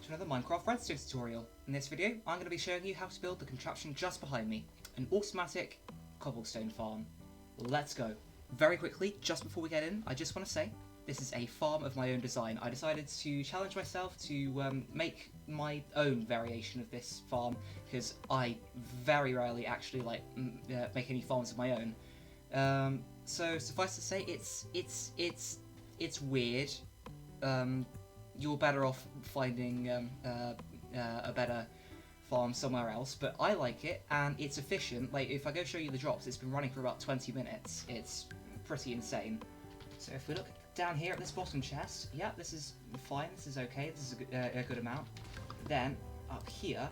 to another Minecraft Redstone tutorial. In this video, I'm going to be showing you how to build the contraption just behind me, an automatic cobblestone farm. Let's go. Very quickly, just before we get in, I just want to say, this is a farm of my own design. I decided to challenge myself to make my own variation of this farm, because I very rarely actually make any farms of my own. So suffice to say, it's weird. You're better off finding a better farm somewhere else, but I like it and it's efficient. Like, if I go show you the drops, it's been running for about 20 minutes. It's pretty insane. So if we look down here at this bottom chest, yeah, this is fine, this is okay, this is a good amount. Then up here,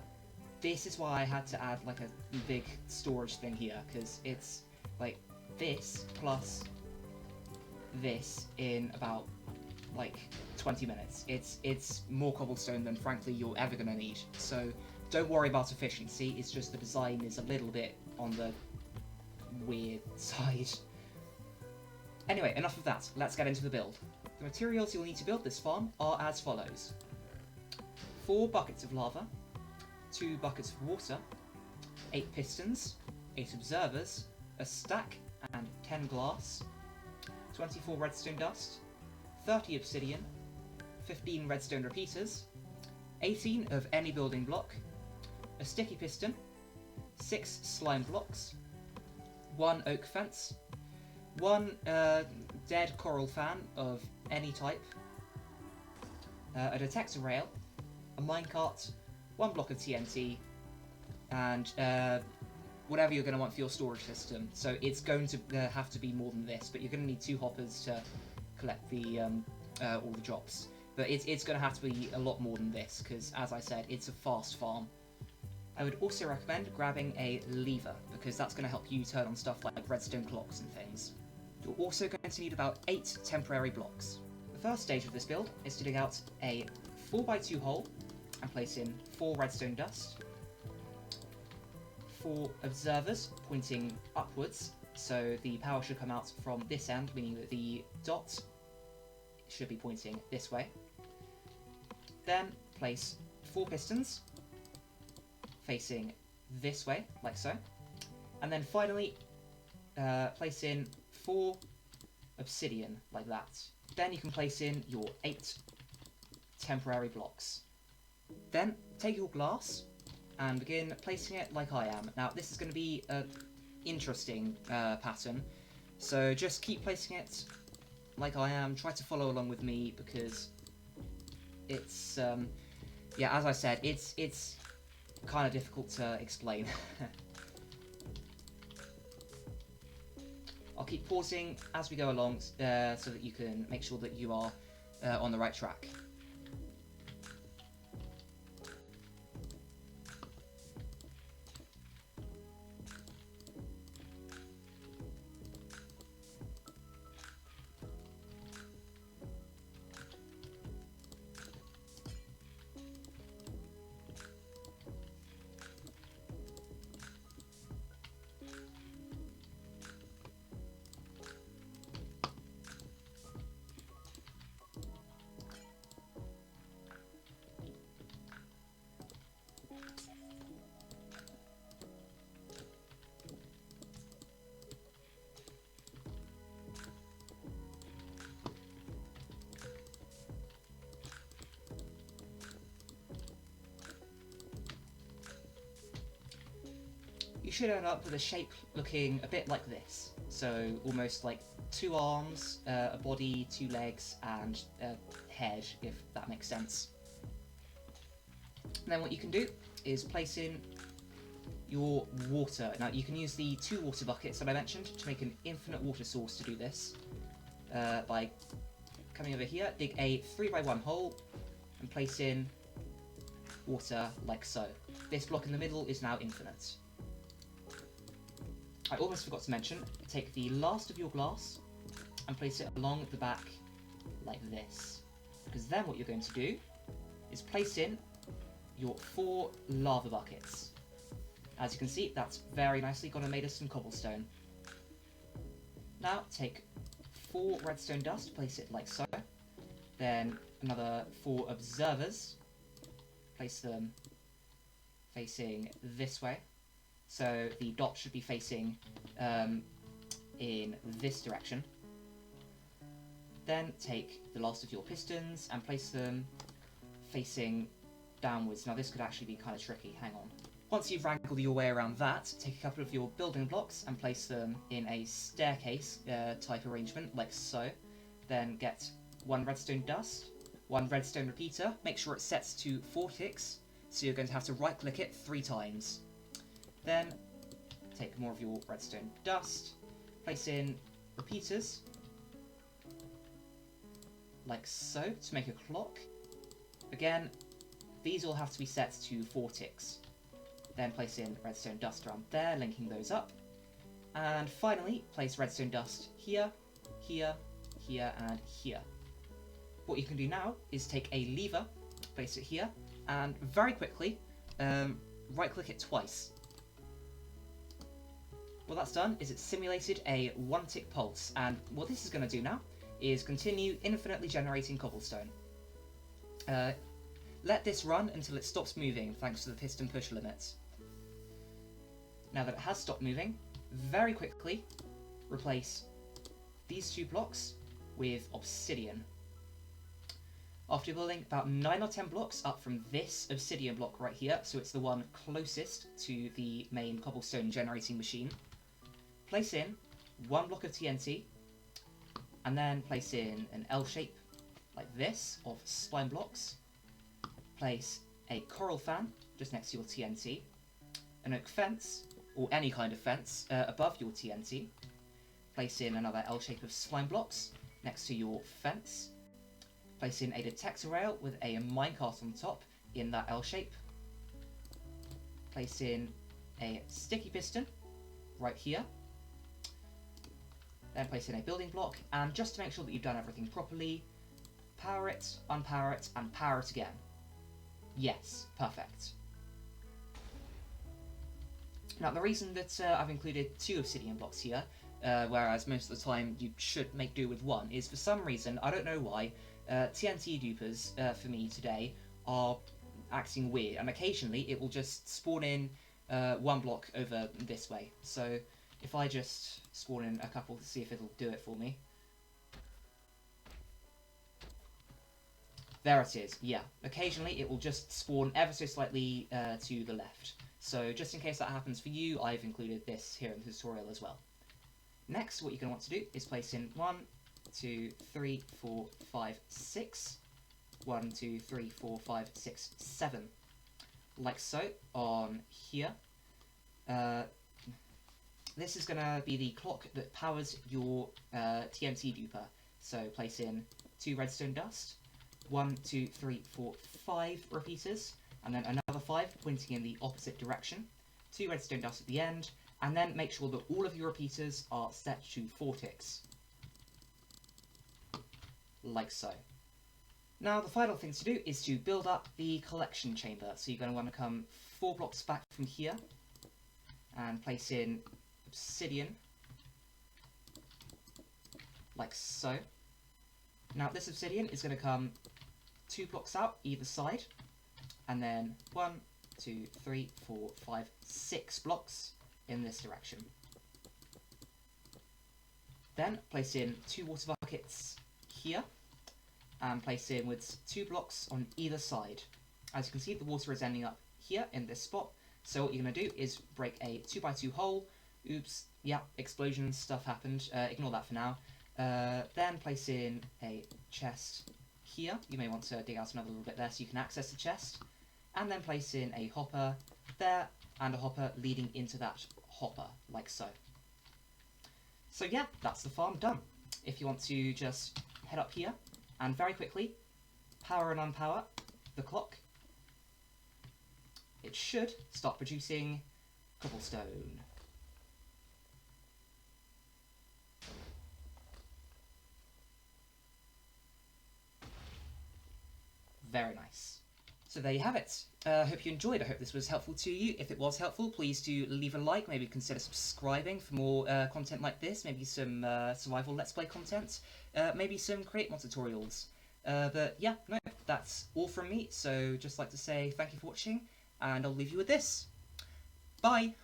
this is why I had to add like a big storage thing here, because it's like this plus this in about like 20 minutes. It's more cobblestone than frankly you're ever gonna need. So don't worry about efficiency, it's just the design is a little bit on the weird side. Anyway, enough of that, let's get into the build. The materials you'll need to build this farm are as follows. 4 buckets of lava, 2 buckets of water, 8 pistons, 8 observers, a stack and 10 glass, 24 redstone dust, 30 obsidian, 15 redstone repeaters, 18 of any building block, a sticky piston, 6 slime blocks, 1 oak fence, 1 dead coral fan of any type, a detector rail, a minecart, 1 block of TNT, and whatever you're going to want for your storage system. So it's going to have to be more than this, but you're going to need 2 hoppers to collect the all the drops. But it's going to have to be a lot more than this, because as I said, it's a fast farm. I would also recommend grabbing a lever, because that's going to help you turn on stuff like redstone clocks and things. You're also going to need about 8 temporary blocks. The first stage of this build is to dig out a 4x2 hole and place in 4 redstone dust, 4 observers pointing upwards, so the power should come out from this end, meaning that the dot should be pointing this way. Then place 4 pistons facing this way, like so. And then finally place in 4 obsidian, like that. Then you can place in your 8 temporary blocks. Then take your glass and begin placing it like I am. Now this is going to be an interesting pattern, so just keep placing it like I am. Try to follow along with me, because it's yeah, as I said, it's kind of difficult to explain. I'll keep pausing as we go along so that you can make sure that you are on the right track. You should end up with a shape looking a bit like this. So almost like 2 arms, a body, 2 legs, and a head, if that makes sense. And then what you can do is place in your water. Now you can use the 2 water buckets that I mentioned to make an infinite water source to do this. By coming over here, dig a 3x1 hole and place in water like so. This block in the middle is now infinite. I almost forgot to mention, take the last of your glass and place it along the back like this. Because then what you're going to do is place in your 4 lava buckets. As you can see, that's very nicely gone and made us some cobblestone. Now take 4 redstone dust, place it like so. Then another 4 observers, place them facing this way. So the dot should be facing in this direction. Then take the last of your pistons and place them facing downwards. Now this could actually be kind of tricky, hang on. Once you've wrangled your way around that, take a couple of your building blocks and place them in a staircase type arrangement, like so. Then get one redstone dust, one redstone repeater, make sure it's set to 4 ticks, so you're going to have to right click it 3 times. Then take more of your redstone dust, place in repeaters, like so, to make a clock. Again, these all have to be set to 4 ticks. Then place in redstone dust around there, linking those up. And finally, place redstone dust here, here, here, and here. What you can do now is take a lever, place it here, and very quickly, right-click it twice. What that's done is it's simulated a 1-tick pulse, and what this is going to do now is continue infinitely generating cobblestone. Let this run until it stops moving, thanks to the piston push limit. Now that it has stopped moving, very quickly replace these 2 blocks with obsidian. After building about 9 or 10 blocks up from this obsidian block right here, so it's the one closest to the main cobblestone generating machine, place in 1 block of TNT, and then place in an L shape, like this, of slime blocks. Place a coral fan just next to your TNT, an oak fence, or any kind of fence, above your TNT. Place in another L shape of slime blocks next to your fence. Place in a detector rail with a minecart on top in that L shape. Place in a sticky piston right here. Then place in a building block, and just to make sure that you've done everything properly, power it, unpower it, and power it again. Yes, perfect. Now the reason that I've included 2 obsidian blocks here, whereas most of the time you should make do with 1, is for some reason, I don't know why, TNT dupers for me today are acting weird, and occasionally it will just spawn in 1 block over this way. So if I just spawn in a couple to see if it'll do it for me. There it is, yeah. Occasionally it will just spawn ever so slightly to the left. So just in case that happens for you, I've included this here in the tutorial as well. Next, what you're going to want to do is place in 1, 2, 3, 4, 5, 6. 1, 2, 3, 4, 5, 6, 7. Like so, on here. This is going to be the clock that powers your TNT duper. So place in 2 redstone dust, 1, 2, 3, 4, 5 repeaters, and then another 5 pointing in the opposite direction, 2 redstone dust at the end, and then make sure that all of your repeaters are set to 4 ticks. Like so. Now the final thing to do is to build up the collection chamber. So you're going to want to come 4 blocks back from here, and place in obsidian, like so. Now this obsidian is going to come 2 blocks out either side, and then 1, 2, 3, 4, 5, 6 blocks in this direction. Then place in 2 water buckets here, and place in with 2 blocks on either side. As you can see, the water is ending up here in this spot, so what you're going to do is break a 2x2 hole. Oops, yeah, explosion stuff happened, ignore that for now. Then place in a chest here. You may want to dig out another little bit there so you can access the chest. And then place in a hopper there, and a hopper leading into that hopper, like so. So yeah, that's the farm done. If you want to just head up here, and very quickly, power and unpower the clock, it should start producing cobblestone. Very nice. So there you have it. I hope you enjoyed. I hope this was helpful to you. If it was helpful, please do leave a like. Maybe consider subscribing for more content like this. Maybe some survival Let's Play content. Maybe some create mod tutorials. But yeah, no. that's all from me. So just like to say thank you for watching, and I'll leave you with this. Bye!